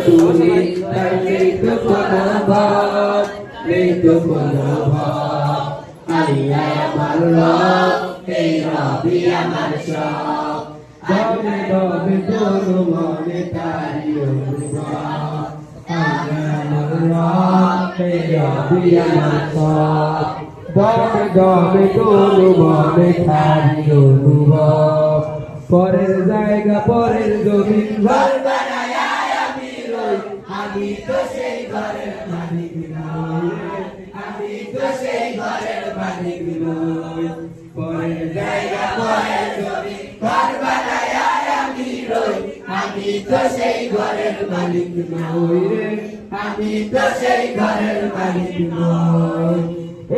তুমি তাই নেই তো কোনো ভাব, নেই তো কোনো ভাব। আল্লাহ আমার রব, এই রবি আমার সব। দমে দমে তোর মনে তারি অনুভব। আল্লাহ আমার রব, এই রবি আমার সব। দমে দমে তোর মনে তারি অনুভব। পরের জায়গা পরের জমিন ঘর বানায় আমি রই, আমি তো সেই ঘরের মালিক নই, আমি তো সেই ঘরের মালিক নই। পরের জায়গা পরের জমিন ঘর বানায় আমি রই, আমি তো সেই ঘরের মালিক নই রে, আমি তো সেই ঘরের মালিক নই।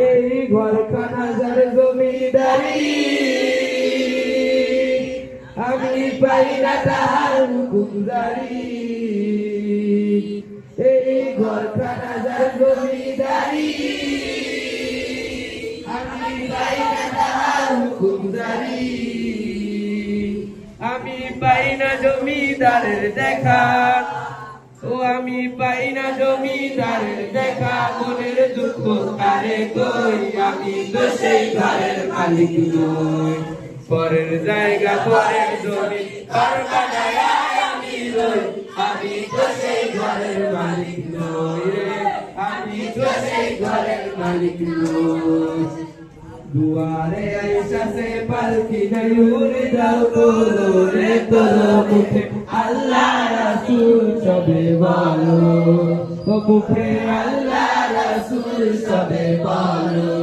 এই ঘরখানা যার জমিদারি, আমি পাই না তাহার হুকুমদারি। এই ঘরখানা যার জমিদারি, আমি পাই না তাহার হুকুমদারি। আমি পাই না জমিদারের দেখা, ও আমি পাই না জমিদারের দেখা। মনের দুঃখ কারে কই, আমি তো সেই ঘরের মালিক নই। পরের জায়গা পরের জমি ঘর বানায় আমি রই, আমি তো সেই ঘরের মালিক নই রে, আমি তো সেই ঘরের মালিক নই। দুয়ারে আইসা সে পালকি নাই উড়ে যাও তোলো রে তোলো, মুখে আল্লাহ রাসূল সবে বলো, ও মুখে আল্লাহ রাসূল সবে বলো।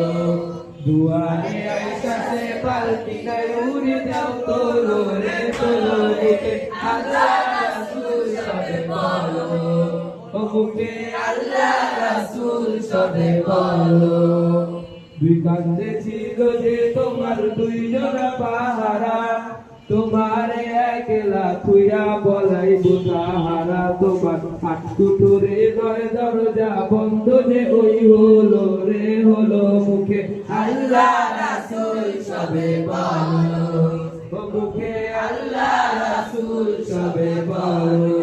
দুয়ারে আইসা সে পালকি নাই উড়ে যাও তোলো রে তোলো, মুখে আল্লাহ রাসূল সবে বলো, ও মুখে আল্লাহ রাসূল সবে বলো। দুই কান্দে ছিল যে তোমার দুই জোড়া পাহারা, তোমার একলা খুইয়া বলাই বোঝাহারা। তোমার আটকুটুরে দরজা বন্ধ যে ওই হলো রে হলো, মুখে আল্লাহ রাসূল সবে বলো, মুখে আল্লাহ রাসূল সবে বলো।